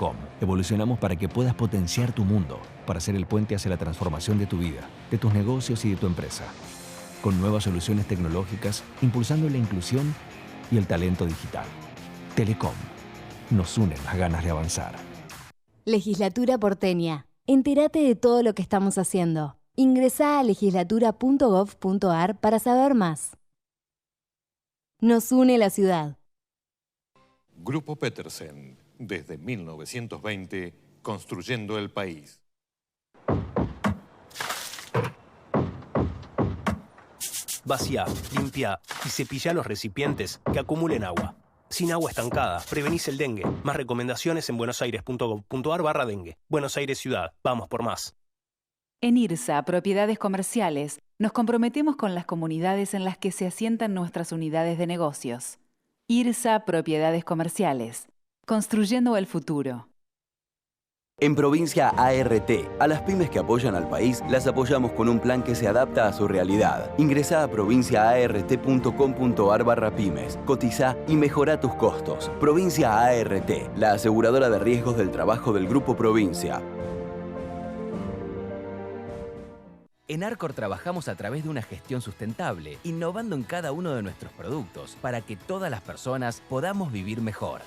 Telecom, evolucionamos para que puedas potenciar tu mundo, para ser el puente hacia la transformación de tu vida, de tus negocios y de tu empresa. Con nuevas soluciones tecnológicas, impulsando la inclusión y el talento digital. Telecom. Nos unen las ganas de avanzar. Legislatura porteña. Entérate de todo lo que estamos haciendo. Ingresá a legislatura.gov.ar para saber más. Nos une la ciudad. Grupo Petersen, desde 1920, construyendo el país. Vacía, limpia y cepilla los recipientes que acumulen agua. Sin agua estancada, prevenís el dengue. Más recomendaciones en buenosaires.gov.ar/dengue. Buenos Aires Ciudad. Vamos por más. En IRSA, Propiedades Comerciales, nos comprometemos con las comunidades en las que se asientan nuestras unidades de negocios. IRSA Propiedades Comerciales. Construyendo el futuro. En Provincia ART, a las pymes que apoyan al país, las apoyamos con un plan que se adapta a su realidad. Ingresá a provinciaart.com.ar/pymes, cotiza y mejora tus costos. Provincia ART, la aseguradora de riesgos del trabajo del Grupo Provincia. En Arcor trabajamos a través de una gestión sustentable, innovando en cada uno de nuestros productos para que todas las personas podamos vivir mejor.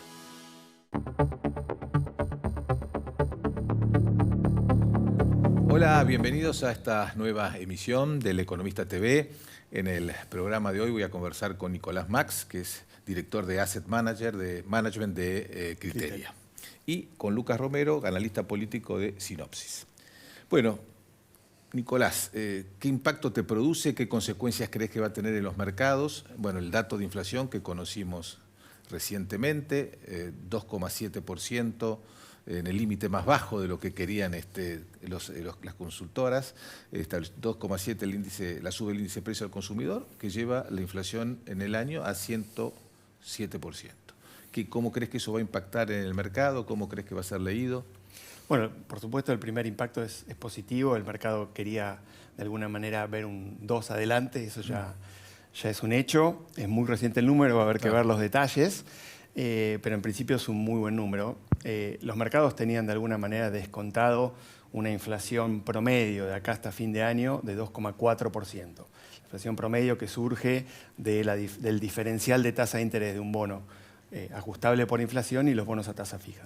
Hola, bienvenidos a esta nueva emisión del Economista TV. En el programa de hoy voy a conversar con Nicolás Max, que es director de Asset Manager, de Management de Criteria. Y con Lucas Romero, analista político de Sinopsis. Bueno, Nicolás, ¿qué impacto te produce? ¿Qué consecuencias crees que va a tener en los mercados? Bueno, el dato de inflación que conocimos recientemente, 2,7%, en el límite más bajo de lo que querían las consultoras, está el 2,7 el índice, la sube el índice de precio al consumidor, que lleva la inflación en el año a 107%. ¿Cómo crees que eso va a impactar en el mercado? ¿Cómo crees que va a ser leído? Bueno, por supuesto el primer impacto es positivo. El mercado quería de alguna manera ver un 2 adelante, eso ya es un hecho. Es muy reciente el número, va a haber que ver los detalles, pero en principio es un muy buen número. Los mercados tenían de alguna manera descontado una inflación promedio de acá hasta fin de año de 2,4%. La inflación promedio que surge del diferencial de tasa de interés de un bono ajustable por inflación y los bonos a tasa fija.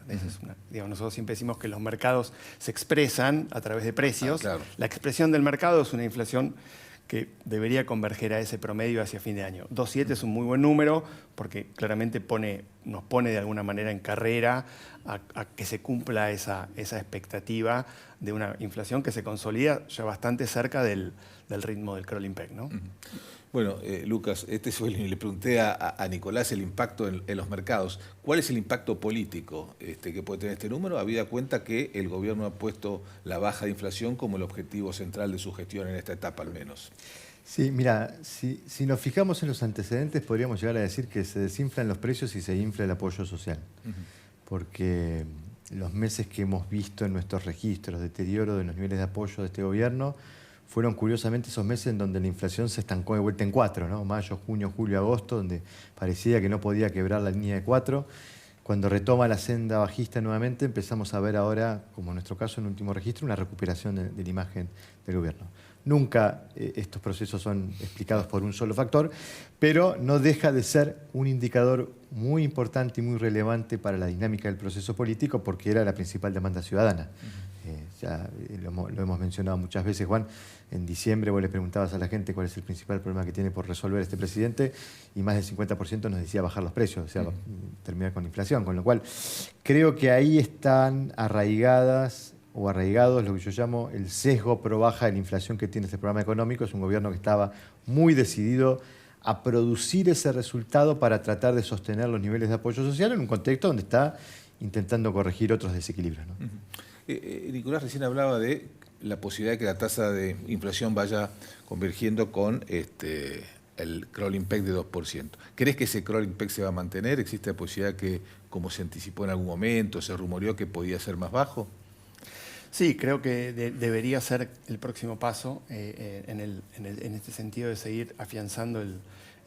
Nosotros siempre decimos que los mercados se expresan a través de precios. Claro. La expresión del mercado es una inflación que debería converger a ese promedio hacia fin de año. 2,7 es un muy buen número porque claramente nos pone de alguna manera en carrera a que se cumpla esa expectativa de una inflación que se consolida ya bastante cerca del ritmo del crawling peg, ¿no? Bueno, Lucas, le pregunté a Nicolás el impacto en los mercados. ¿Cuál es el impacto político que puede tener este número, habida cuenta que el gobierno ha puesto la baja de inflación como el objetivo central de su gestión en esta etapa al menos? Sí, mira, si nos fijamos en los antecedentes, podríamos llegar a decir que se desinflan los precios y se infla el apoyo social. Porque los meses que hemos visto en nuestros registros, deterioro de los niveles de apoyo de este gobierno, fueron curiosamente esos meses en donde la inflación se estancó de vuelta en 4, ¿no? Mayo, junio, julio, agosto, donde parecía que no podía quebrar la línea de 4. Cuando retoma la senda bajista nuevamente, empezamos a ver ahora, como en nuestro caso en el último registro, una recuperación de la imagen del gobierno. Nunca estos procesos son explicados por un solo factor, pero no deja de ser un indicador muy importante y muy relevante para la dinámica del proceso político porque era la principal demanda ciudadana. Ya lo hemos mencionado muchas veces, Juan. En diciembre vos le preguntabas a la gente cuál es el principal problema que tiene por resolver este presidente y más del 50% nos decía bajar los precios, o sea, terminar con la inflación. Con lo cual, creo que ahí están arraigados lo que yo llamo el sesgo pro baja de la inflación que tiene este programa económico. Es un gobierno que estaba muy decidido a producir ese resultado para tratar de sostener los niveles de apoyo social en un contexto donde está intentando corregir otros desequilibrios, ¿no? Nicolás recién hablaba de la posibilidad de que la tasa de inflación vaya convergiendo con el crawling peg de 2%. ¿Crees que ese crawling peg se va a mantener? ¿Existe la posibilidad que, como se anticipó en algún momento, se rumoreó que podía ser más bajo? Sí, creo que debería ser el próximo paso en este sentido de seguir afianzando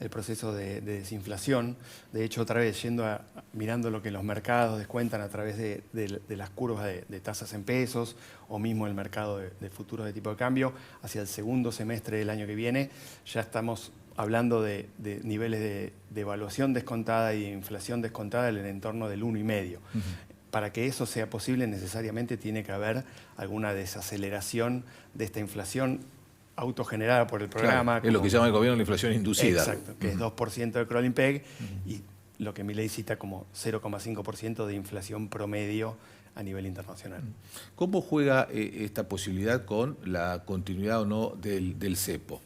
el proceso de desinflación. De hecho, otra vez, mirando lo que los mercados descuentan a través de las curvas de tasas en pesos o mismo el mercado de futuros de tipo de cambio, hacia el segundo semestre del año que viene, ya estamos hablando de niveles de evaluación descontada y de inflación descontada en el entorno del 1,5. Para que eso sea posible, necesariamente tiene que haber alguna desaceleración de esta inflación autogenerada por el programa. Claro, es lo que llama el gobierno la inflación inducida. Exacto, que es 2% de crawling peg y lo que Milei cita como 0,5% de inflación promedio a nivel internacional. ¿Cómo juega esta posibilidad con la continuidad o no del cepo?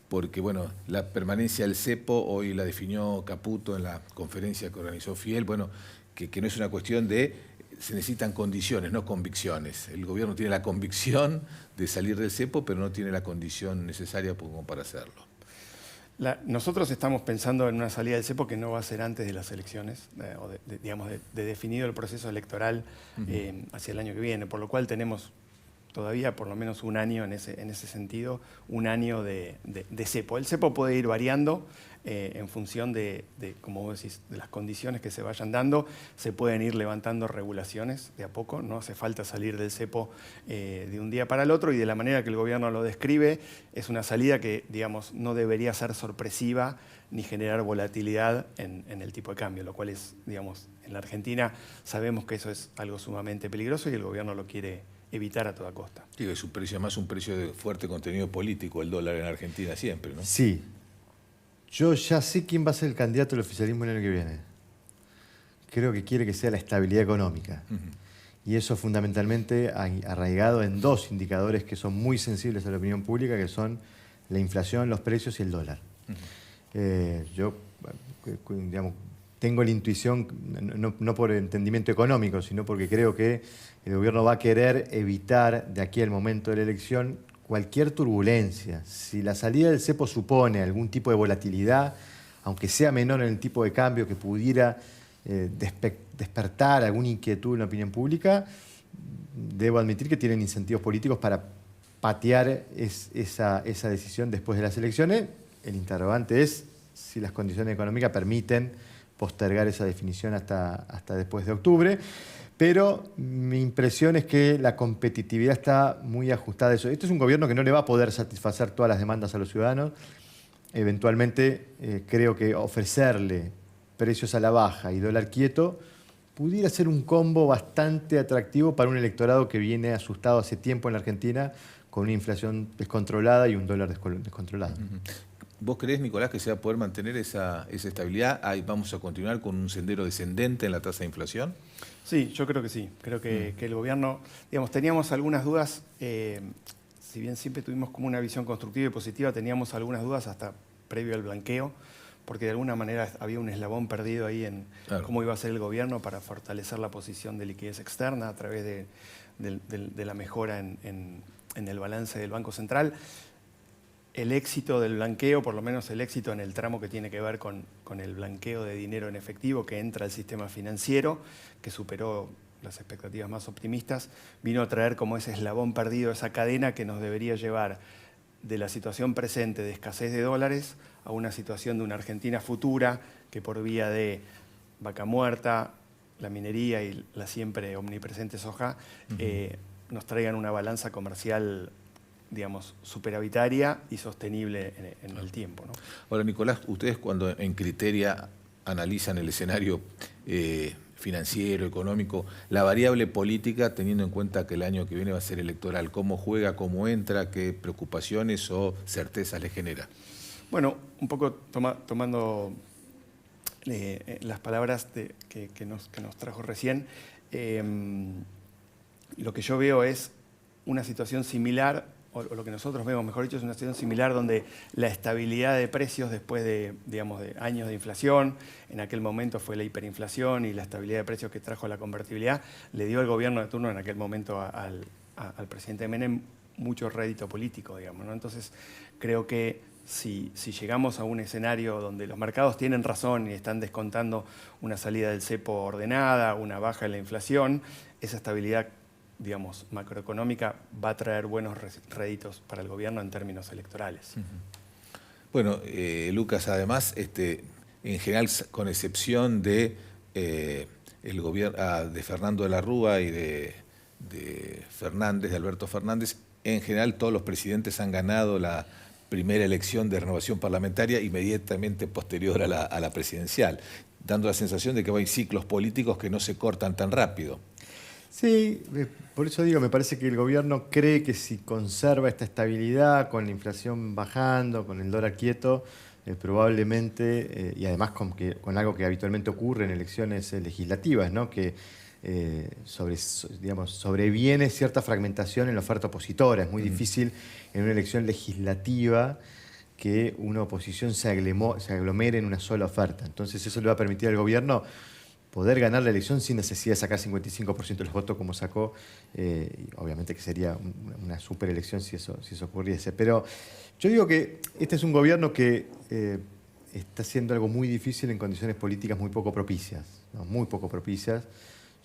Porque, bueno, la permanencia del cepo hoy la definió Caputo en la conferencia que organizó Fiel, bueno, que no es una cuestión de, se necesitan condiciones, no convicciones. El gobierno tiene la convicción de salir del cepo, pero no tiene la condición necesaria como para hacerlo. Nosotros estamos pensando en una salida del cepo que no va a ser antes de las elecciones, o digamos, de definido el proceso electoral hacia el año que viene, por lo cual tenemos todavía por lo menos un año en ese sentido, un año de cepo. El cepo puede ir variando en función como vos decís, de las condiciones que se vayan dando. Se pueden ir levantando regulaciones de a poco, no hace falta salir del cepo de un día para el otro, y de la manera que el gobierno lo describe, es una salida que, digamos, no debería ser sorpresiva ni generar volatilidad en el tipo de cambio, lo cual es, digamos, en la Argentina sabemos que eso es algo sumamente peligroso y el gobierno lo quiere evitar a toda costa. Sí, es un precio, más un precio de fuerte contenido político, el dólar en Argentina siempre, ¿no? Sí. Yo ya sé quién va a ser el candidato al oficialismo el año que viene. Creo que quiere que sea la estabilidad económica. Y eso fundamentalmente arraigado en dos indicadores que son muy sensibles a la opinión pública, que son la inflación, los precios y el dólar. Yo, digamos, tengo la intuición, no por entendimiento económico, sino porque creo que el gobierno va a querer evitar de aquí al momento de la elección cualquier turbulencia. Si la salida del cepo supone algún tipo de volatilidad, aunque sea menor en el tipo de cambio que pudiera despertar alguna inquietud en la opinión pública, debo admitir que tienen incentivos políticos para patear esa decisión después de las elecciones. El interrogante es si las condiciones económicas permiten postergar esa definición hasta después de octubre. Pero mi impresión es que la competitividad está muy ajustada a eso. Este es un gobierno que no le va a poder satisfacer todas las demandas a los ciudadanos. Eventualmente, creo que ofrecerle precios a la baja y dólar quieto pudiera ser un combo bastante atractivo para un electorado que viene asustado hace tiempo en la Argentina con una inflación descontrolada y un dólar descontrolado. ¿Vos creés, Nicolás, que se va a poder mantener esa estabilidad? ¿Vamos a continuar con un sendero descendente en la tasa de inflación? Sí, yo creo que sí. Creo que el gobierno, digamos, teníamos algunas dudas, si bien siempre tuvimos como una visión constructiva y positiva, teníamos algunas dudas hasta previo al blanqueo, porque de alguna manera había un eslabón perdido ahí en cómo iba a ser el gobierno para fortalecer la posición de liquidez externa a través de la mejora en el balance del Banco Central. El éxito del blanqueo, por lo menos el éxito en el tramo que tiene que ver con el blanqueo de dinero en efectivo que entra al sistema financiero, que superó las expectativas más optimistas, vino a traer como ese eslabón perdido, esa cadena que nos debería llevar de la situación presente de escasez de dólares a una situación de una Argentina futura que por vía de vaca muerta, la minería y la siempre omnipresente soja, nos traigan una balanza comercial, digamos, superavitaria y sostenible en el tiempo, ¿no? Ahora, Nicolás, ustedes cuando en Criteria analizan el escenario financiero, económico, la variable política, teniendo en cuenta que el año que viene va a ser electoral, ¿cómo juega, cómo entra, qué preocupaciones o certezas le genera? Bueno, un poco tomando las palabras que nos trajo recién, lo que yo veo es una situación similar, o lo que nosotros vemos, mejor dicho, es una situación similar donde la estabilidad de precios después de, digamos, de años de inflación, en aquel momento fue la hiperinflación y la estabilidad de precios que trajo la convertibilidad, le dio al gobierno de turno en aquel momento al presidente Menem mucho rédito político, digamos, ¿no? Entonces, creo que si llegamos a un escenario donde los mercados tienen razón y están descontando una salida del cepo ordenada, una baja en la inflación, esa estabilidad, digamos, macroeconómica va a traer buenos réditos para el gobierno en términos electorales. Bueno, Lucas, además, en general, con excepción de el gobierno de Fernando de la Rúa y de Fernández, de Alberto Fernández, en general todos los presidentes han ganado la primera elección de renovación parlamentaria inmediatamente posterior a la presidencial, dando la sensación de que hay ciclos políticos que no se cortan tan rápido. Sí, por eso digo, me parece que el gobierno cree que si conserva esta estabilidad, con la inflación bajando, con el dólar quieto, probablemente, y además con algo que habitualmente ocurre en elecciones legislativas, ¿no? Que sobreviene cierta fragmentación en la oferta opositora. Es muy difícil en una elección legislativa que una oposición se aglomere en una sola oferta. Entonces eso le va a permitir al gobierno poder ganar la elección sin necesidad de sacar 55% de los votos como sacó. Obviamente que sería una super elección si eso ocurriese. Pero yo digo que este es un gobierno que está haciendo algo muy difícil en condiciones políticas muy poco propicias, ¿no? Muy poco propicias.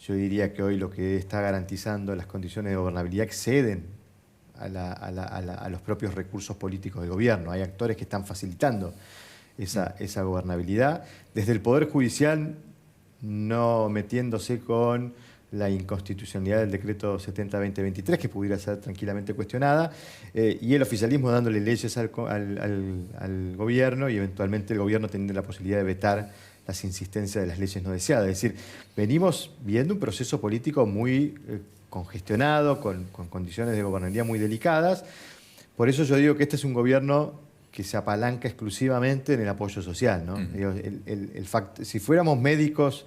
Yo diría que hoy lo que está garantizando las condiciones de gobernabilidad exceden a los propios recursos políticos del gobierno. Hay actores que están facilitando esa gobernabilidad. Desde el Poder Judicial, no metiéndose con la inconstitucionalidad del decreto 70-2023, que pudiera ser tranquilamente cuestionada, y el oficialismo dándole leyes al gobierno y eventualmente el gobierno teniendo la posibilidad de vetar las insistencias de las leyes no deseadas. Es decir, venimos viendo un proceso político muy congestionado, con condiciones de gobernabilidad muy delicadas. Por eso yo digo que este es un gobierno que se apalanca exclusivamente en el apoyo social, ¿no? Si fuéramos médicos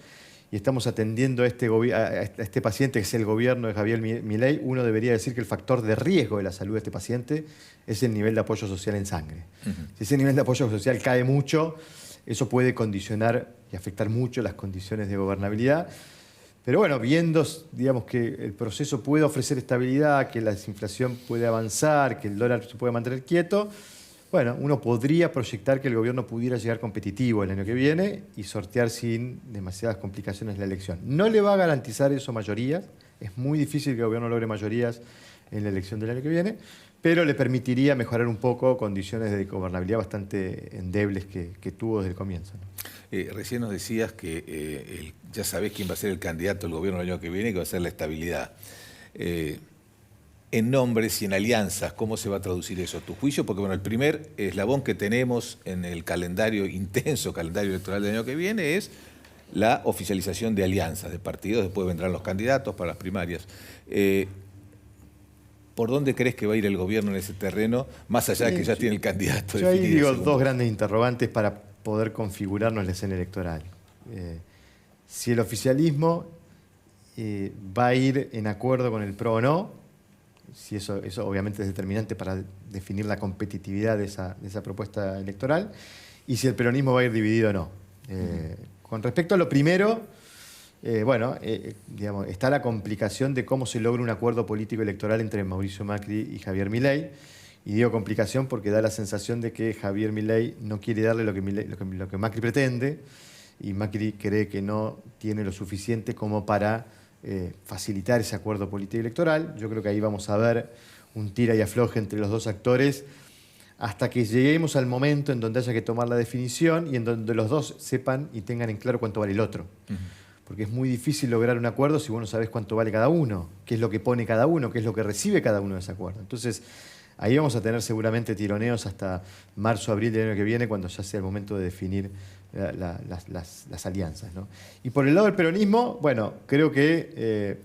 y estamos atendiendo a este paciente, que es el gobierno de Javier Milei, uno debería decir que el factor de riesgo de la salud de este paciente es el nivel de apoyo social en sangre. Si ese nivel de apoyo social cae mucho, eso puede condicionar y afectar mucho las condiciones de gobernabilidad. Pero bueno, viendo, digamos, que el proceso puede ofrecer estabilidad, que la desinflación puede avanzar, que el dólar se puede mantener quieto, bueno, uno podría proyectar que el gobierno pudiera llegar competitivo el año que viene y sortear sin demasiadas complicaciones la elección. No le va a garantizar eso mayorías, es muy difícil que el gobierno logre mayorías en la elección del año que viene, pero le permitiría mejorar un poco condiciones de gobernabilidad bastante endebles que tuvo desde el comienzo, ¿no? Recién nos decías que ya sabés quién va a ser el candidato del gobierno el año que viene, que va a ser la estabilidad. En nombres y en alianzas, ¿cómo se va a traducir eso a tu juicio? Porque bueno, el primer eslabón que tenemos en el intenso calendario electoral del año que viene es la oficialización de alianzas de partidos, después vendrán los candidatos para las primarias. ¿Por dónde crees que va a ir el gobierno en ese terreno, más allá de que ya tiene el candidato definido? Yo ahí digo segundo? Dos grandes interrogantes para poder configurarnos la escena electoral. Si el oficialismo va a ir en acuerdo con el PRO o no, si eso obviamente es determinante para definir la competitividad de esa propuesta electoral, y si el peronismo va a ir dividido o no. Con respecto a lo primero, digamos, está la complicación de cómo se logra un acuerdo político electoral entre Mauricio Macri y Javier Milei. Y digo complicación porque da la sensación de que Javier Milei no quiere darle lo que Macri pretende, y Macri cree que no tiene lo suficiente como para facilitar ese acuerdo político electoral. Yo creo que ahí vamos a ver un tira y afloje entre los dos actores hasta que lleguemos al momento en donde haya que tomar la definición y en donde los dos sepan y tengan en claro cuánto vale el otro. Porque es muy difícil lograr un acuerdo si vos no sabés cuánto vale cada uno, qué es lo que pone cada uno, qué es lo que recibe cada uno de ese acuerdo. Entonces, ahí vamos a tener seguramente tironeos hasta marzo, abril del año que viene, cuando ya sea el momento de definir las alianzas, ¿no? Y por el lado del peronismo, bueno, creo que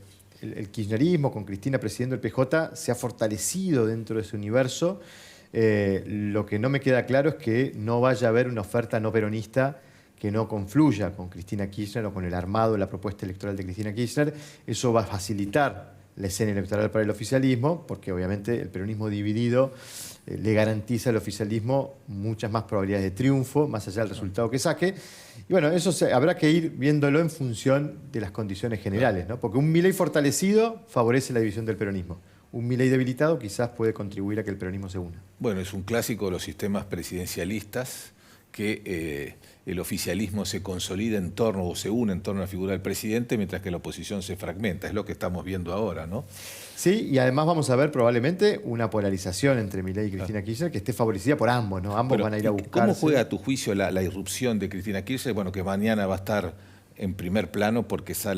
el kirchnerismo, con Cristina presidiendo el PJ, se ha fortalecido dentro de ese universo. Lo que no me queda claro es que no vaya a haber una oferta no peronista que no confluya con Cristina Kirchner o con el armado de la propuesta electoral de Cristina Kirchner. Eso va a facilitar la escena electoral para el oficialismo, porque obviamente el peronismo dividido le garantiza al oficialismo muchas más probabilidades de triunfo, más allá del resultado que saque. Y bueno, eso habrá que ir viéndolo en función de las condiciones generales, ¿no? Porque un Milei fortalecido favorece la división del peronismo. Un Milei debilitado quizás puede contribuir a que el peronismo se una. Bueno, es un clásico de los sistemas presidencialistas que el oficialismo se consolida en torno o se une en torno a la figura del presidente, mientras que la oposición se fragmenta. Es lo que estamos viendo ahora, ¿no? Sí, y además vamos a ver probablemente una polarización entre Milei y Cristina Kirchner que esté favorecida por ambos, ¿no? Ambos van a ir a buscar. ¿Cómo juega a tu juicio la irrupción de Cristina Kirchner? Bueno, que mañana va a estar en primer plano porque se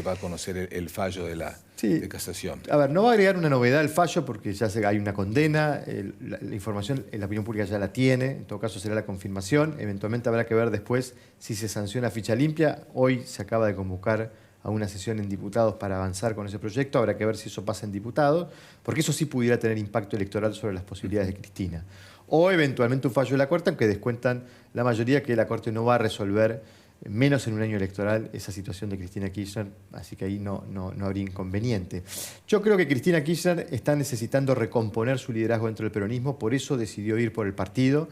va a conocer el fallo de casación. A ver, no va a agregar una novedad al fallo porque ya hay una condena, la información la opinión pública ya la tiene, en todo caso será la confirmación, eventualmente habrá que ver después si se sanciona ficha limpia. Hoy se acaba de convocar a una sesión en diputados para avanzar con ese proyecto, habrá que ver si eso pasa en diputados, porque eso sí pudiera tener impacto electoral sobre las posibilidades de Cristina. O eventualmente un fallo de la Corte, aunque descuentan la mayoría que la Corte no va a resolver, menos en un año electoral, esa situación de Cristina Kirchner, así que ahí no habría inconveniente. Yo creo que Cristina Kirchner está necesitando recomponer su liderazgo dentro del peronismo, por eso decidió ir por el partido.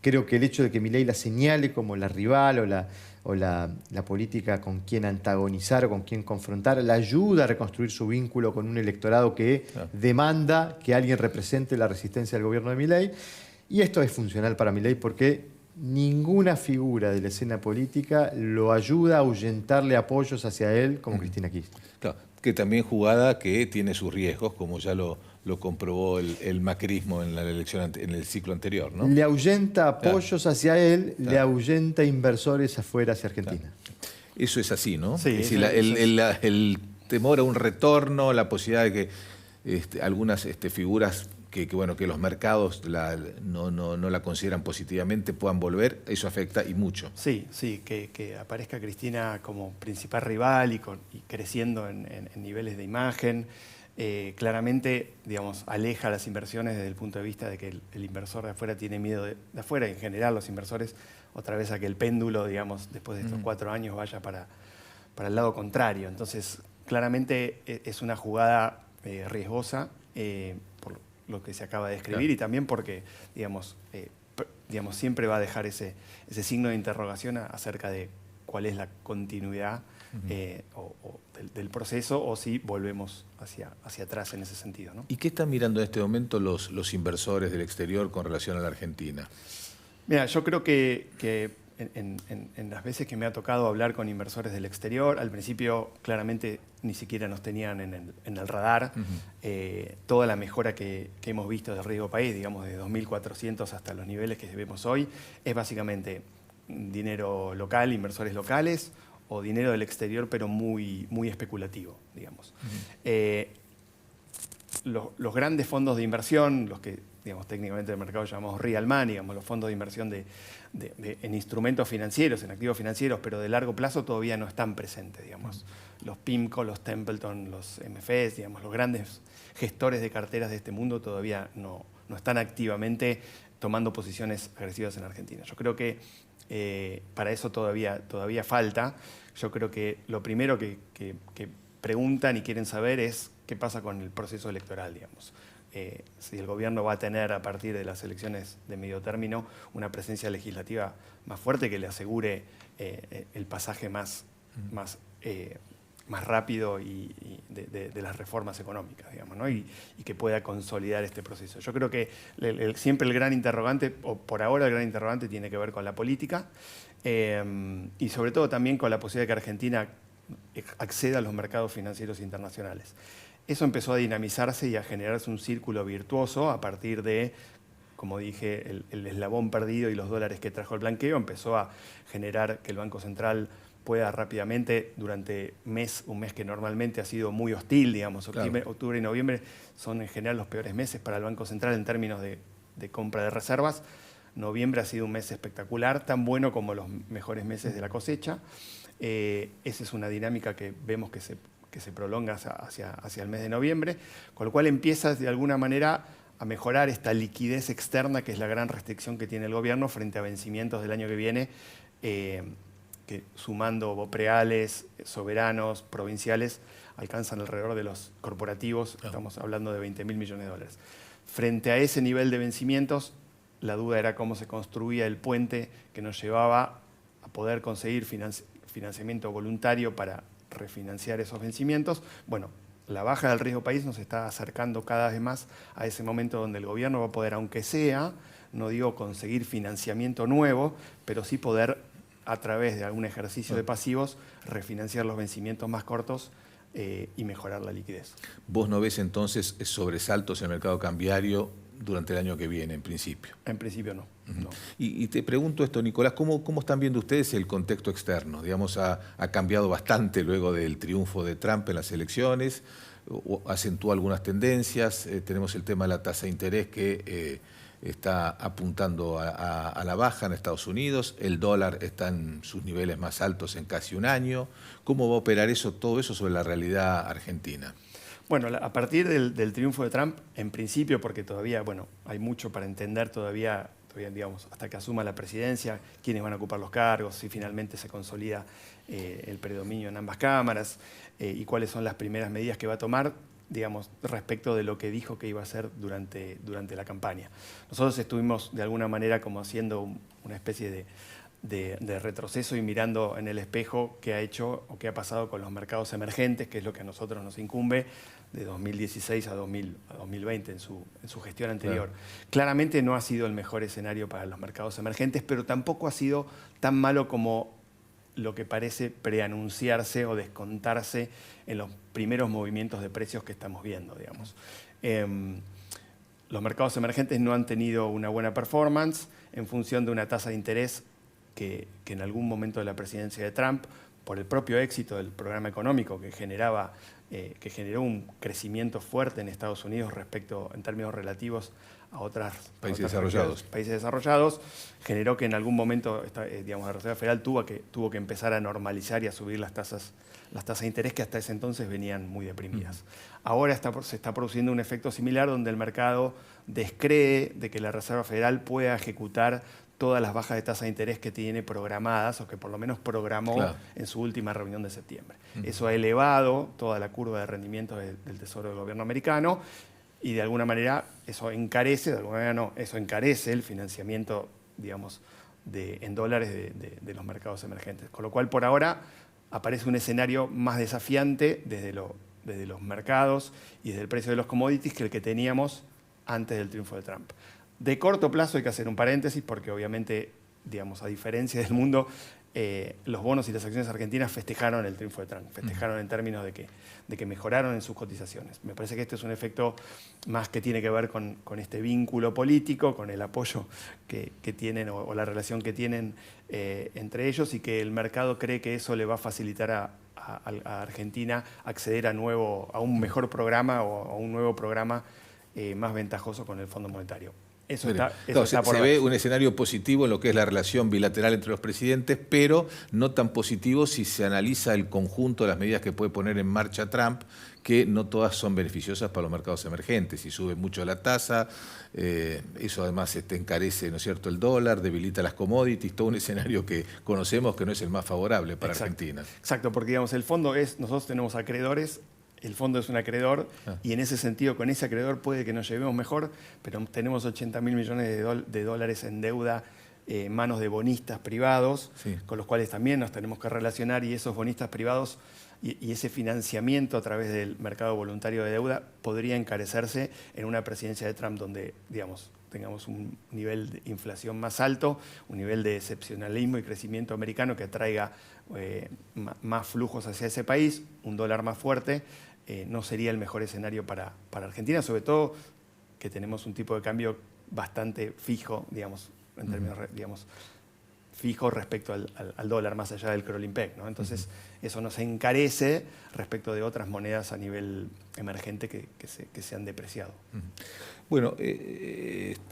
Creo que el hecho de que Milei la señale como la rival o la política con quien antagonizar o con quien confrontar, la ayuda a reconstruir su vínculo con un electorado que demanda que alguien represente la resistencia al gobierno de Milei. Y esto es funcional para Milei porque ninguna figura de la escena política lo ayuda a ahuyentarle apoyos hacia él como Cristina Kirchner. Claro, que también jugada que tiene sus riesgos, como ya lo comprobó el macrismo en la elección, en el ciclo anterior, ¿no? Le ahuyenta apoyos hacia él, le ahuyenta inversores afuera hacia Argentina. Eso es así, ¿no? Sí, es decir, el temor a un retorno, la posibilidad de que algunas figuras que los mercados no la consideran positivamente puedan volver, eso afecta y mucho. Sí, que aparezca Cristina como principal rival y creciendo en niveles de imagen, claramente, digamos, aleja las inversiones desde el punto de vista de que el inversor de afuera tiene miedo de afuera, en general los inversores, otra vez a que el péndulo, digamos, después de estos 4 años vaya para el lado contrario. Entonces, claramente es una jugada riesgosa, por lo que se acaba de describir, y también porque, digamos, siempre va a dejar ese signo de interrogación acerca de cuál es la continuidad del proceso o si volvemos hacia atrás en ese sentido, ¿no? ¿Y qué están mirando en este momento los inversores del exterior con relación a la Argentina? Mira, yo creo que en las veces que me ha tocado hablar con inversores del exterior, al principio claramente ni siquiera nos tenían en el radar. Toda la mejora que hemos visto del riesgo país, digamos de 2.400 hasta los niveles que vemos hoy, es básicamente dinero local, inversores locales, o dinero del exterior, pero muy especulativo, digamos. Los grandes fondos de inversión, los que, digamos, técnicamente en el mercado llamamos real money, digamos, los fondos de inversión en instrumentos financieros, en activos financieros, pero de largo plazo todavía no están presentes, digamos. Los PIMCO, los Templeton, los MFS, digamos, los grandes gestores de carteras de este mundo todavía no están activamente tomando posiciones agresivas en Argentina. Yo creo que para eso todavía falta. Yo creo que lo primero que preguntan y quieren saber es qué pasa con el proceso electoral, digamos. Si el gobierno va a tener a partir de las elecciones de medio término una presencia legislativa más fuerte que le asegure el pasaje más rápido y de las reformas económicas, digamos, ¿no? Y que pueda consolidar este proceso. Yo creo que siempre el gran interrogante, o por ahora el gran interrogante, tiene que ver con la política y sobre todo también con la posibilidad de que Argentina acceda a los mercados financieros internacionales. Eso empezó a dinamizarse y a generarse un círculo virtuoso a partir de, como dije, el eslabón perdido y los dólares que trajo el blanqueo. Empezó a generar que el Banco Central pueda rápidamente, durante un mes que normalmente ha sido muy hostil, digamos, octubre y noviembre son en general los peores meses para el Banco Central en términos de compra de reservas. Noviembre ha sido un mes espectacular, tan bueno como los mejores meses de la cosecha. Esa es una dinámica que vemos que se prolonga hacia el mes de noviembre, con lo cual empieza de alguna manera a mejorar esta liquidez externa, que es la gran restricción que tiene el gobierno frente a vencimientos del año que viene, que sumando bopreales, soberanos, provinciales, alcanzan alrededor de los corporativos, estamos hablando de 20.000 millones de dólares. Frente a ese nivel de vencimientos, la duda era cómo se construía el puente que nos llevaba a poder conseguir financiamiento voluntario para refinanciar esos vencimientos. Bueno, la baja del riesgo país nos está acercando cada vez más a ese momento donde el gobierno va a poder, aunque sea, no digo conseguir financiamiento nuevo, pero sí poder, a través de algún ejercicio de pasivos, refinanciar los vencimientos más cortos y mejorar la liquidez. ¿Vos no ves entonces sobresaltos en el mercado cambiario durante el año que viene, en principio? En principio no. No. Y te pregunto esto, Nicolás, ¿cómo están viendo ustedes el contexto externo? Digamos, ha cambiado bastante luego del triunfo de Trump en las elecciones, acentúa algunas tendencias, tenemos el tema de la tasa de interés que está apuntando a la baja en Estados Unidos, el dólar está en sus niveles más altos en casi un año. ¿Cómo va a operar todo eso sobre la realidad argentina? Bueno, a partir del triunfo de Trump, en principio, porque todavía, bueno, hay mucho para entender todavía, digamos, hasta que asuma la presidencia, quiénes van a ocupar los cargos, si finalmente se consolida el predominio en ambas cámaras y cuáles son las primeras medidas que va a tomar, digamos, respecto de lo que dijo que iba a hacer durante la campaña. Nosotros estuvimos de alguna manera como haciendo una especie de retroceso y mirando en el espejo qué ha hecho o qué ha pasado con los mercados emergentes, que es lo que a nosotros nos incumbe de 2016 a 2020 en su gestión anterior. Claro. Claramente no ha sido el mejor escenario para los mercados emergentes, pero tampoco ha sido tan malo como lo que parece preanunciarse o descontarse en los primeros movimientos de precios que estamos viendo, digamos. Los mercados emergentes no han tenido una buena performance en función de una tasa de interés que en algún momento de la presidencia de Trump, por el propio éxito del programa económico que generó un crecimiento fuerte en Estados Unidos respecto, en términos relativos, a otros países desarrollados, generó que en algún momento, digamos, la Reserva Federal tuvo que empezar a normalizar y a subir las tasas de interés que hasta ese entonces venían muy deprimidas. Ahora se está produciendo un efecto similar donde el mercado descree de que la Reserva Federal pueda ejecutar todas las bajas de tasa de interés que tiene programadas o que por lo menos programó en su última reunión de septiembre. Eso ha elevado toda la curva de rendimiento del Tesoro del gobierno americano y de alguna manera eso encarece, eso encarece el financiamiento, digamos, en dólares de los mercados emergentes. Con lo cual, por ahora, aparece un escenario más desafiante desde los mercados y desde el precio de los commodities que el que teníamos antes del triunfo de Trump. De corto plazo hay que hacer un paréntesis porque obviamente, digamos, a diferencia del mundo, los bonos y las acciones argentinas festejaron el triunfo de Trump, festejaron en términos de que mejoraron en sus cotizaciones. Me parece que este es un efecto más que tiene que ver con este vínculo político, con el apoyo que tienen o la relación que tienen entre ellos y que el mercado cree que eso le va a facilitar a Argentina acceder a un mejor programa o a un nuevo programa más ventajoso con el Fondo Monetario. Eso está por se ve un escenario positivo en lo que es la relación bilateral entre los presidentes, pero no tan positivo si se analiza el conjunto de las medidas que puede poner en marcha Trump, que no todas son beneficiosas para los mercados emergentes. Si sube mucho la tasa, eso además encarece, ¿no es cierto?, el dólar, debilita las commodities, todo un escenario que conocemos que no es el más favorable para Argentina. Exacto, porque digamos, el fondo nosotros tenemos acreedores. El fondo es un acreedor y en ese sentido con ese acreedor puede que nos llevemos mejor, pero tenemos 80.000 millones de dólares en deuda en manos de bonistas privados, con los cuales también nos tenemos que relacionar y esos bonistas privados y ese financiamiento a través del mercado voluntario de deuda podría encarecerse en una presidencia de Trump donde, digamos, tengamos un nivel de inflación más alto, un nivel de excepcionalismo y crecimiento americano que traiga más flujos hacia ese país, un dólar más fuerte. No sería el mejor escenario para Argentina, sobre todo que tenemos un tipo de cambio bastante fijo, digamos, en términos, digamos, fijo respecto al dólar, más allá del crawling peg, ¿no? Entonces, eso nos encarece respecto de otras monedas a nivel emergente que se han depreciado. Bueno,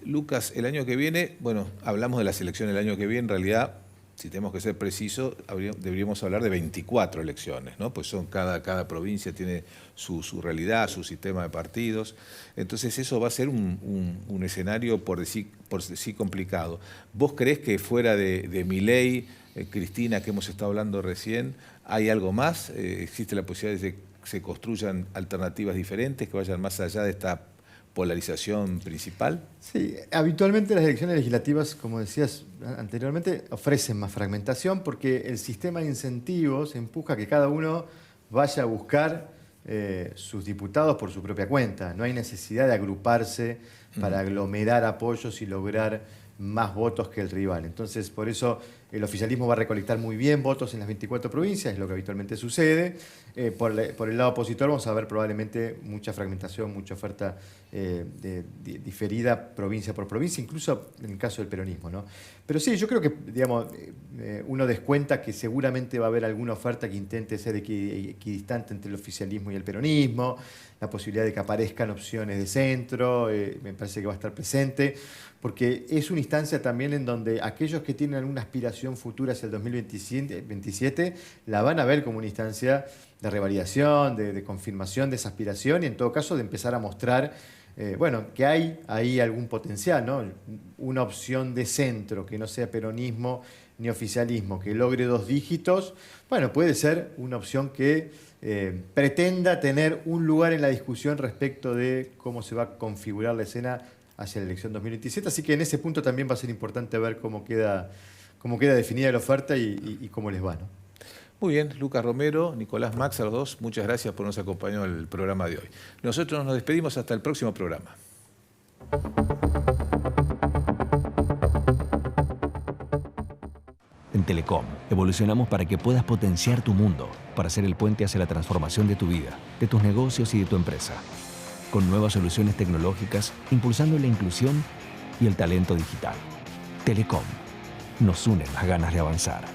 Lucas, el año que viene, hablamos de las elecciones del año que viene, en realidad, si tenemos que ser precisos, deberíamos hablar de 24 elecciones, ¿no? Pues cada provincia tiene su realidad, su sistema de partidos. Entonces eso va a ser un escenario, por decir complicado. ¿Vos creés que fuera de Milei, Cristina, que hemos estado hablando recién, hay algo más? ¿Existe la posibilidad de que se construyan alternativas diferentes, que vayan más allá de esta polarización principal? Sí, habitualmente las elecciones legislativas, como decías anteriormente, ofrecen más fragmentación porque el sistema de incentivos empuja a que cada uno vaya a buscar sus diputados por su propia cuenta. No hay necesidad de agruparse para aglomerar apoyos y lograr más votos que el rival. Entonces, por eso el oficialismo va a recolectar muy bien votos en las 24 provincias, es lo que habitualmente sucede. Por el lado opositor vamos a ver probablemente mucha fragmentación, mucha oferta diferida provincia por provincia, incluso en el caso del peronismo, ¿no? Pero sí, yo creo que, digamos, uno descuenta que seguramente va a haber alguna oferta que intente ser equidistante entre el oficialismo y el peronismo, la posibilidad de que aparezcan opciones de centro, me parece que va a estar presente, porque es una instancia también en donde aquellos que tienen alguna aspiración futura hacia el 2027 la van a ver como una instancia de revalidación, de confirmación de esa aspiración y en todo caso de empezar a mostrar que hay ahí algún potencial, ¿no? Una opción de centro que no sea peronismo ni oficialismo, que logre 2 dígitos, bueno, puede ser una opción que pretenda tener un lugar en la discusión respecto de cómo se va a configurar la escena hacia la elección 2027, así que en ese punto también va a ser importante ver cómo queda definida la oferta y cómo les va, ¿no? Muy bien, Lucas Romero, Nicolás Max, a los dos, muchas gracias por nos acompañar en el programa de hoy. Nosotros nos despedimos hasta el próximo programa. En Telecom, evolucionamos para que puedas potenciar tu mundo, para ser el puente hacia la transformación de tu vida, de tus negocios y de tu empresa. Con nuevas soluciones tecnológicas, impulsando la inclusión y el talento digital. Telecom. Nos unen las ganas de avanzar.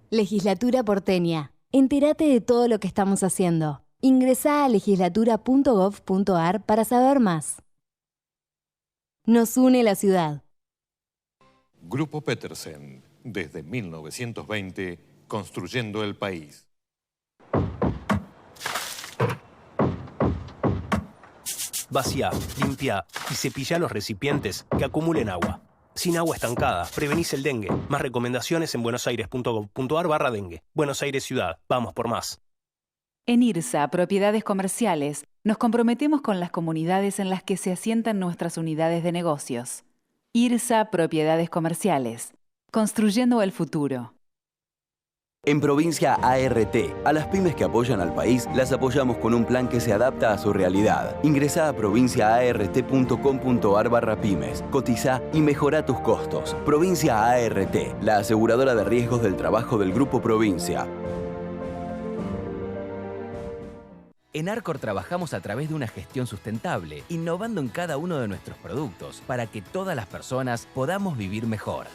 Legislatura porteña. Entérate de todo lo que estamos haciendo. Ingresá a legislatura.gov.ar para saber más. Nos une la ciudad. Grupo Petersen, desde 1920, construyendo el país. Vacía, limpia y cepilla los recipientes que acumulen agua. Sin agua estancada, prevenís el dengue. Más recomendaciones en buenosaires.gov.ar/dengue. Buenos Aires Ciudad. Vamos por más. En IRSA, Propiedades Comerciales, nos comprometemos con las comunidades en las que se asientan nuestras unidades de negocios. IRSA, Propiedades Comerciales. Construyendo el futuro. En Provincia ART, a las pymes que apoyan al país, las apoyamos con un plan que se adapta a su realidad. Ingresá a provinciaart.com.ar/pymes, cotizá y mejorá tus costos. Provincia ART, la aseguradora de riesgos del trabajo del Grupo Provincia. En Arcor trabajamos a través de una gestión sustentable, innovando en cada uno de nuestros productos para que todas las personas podamos vivir mejor.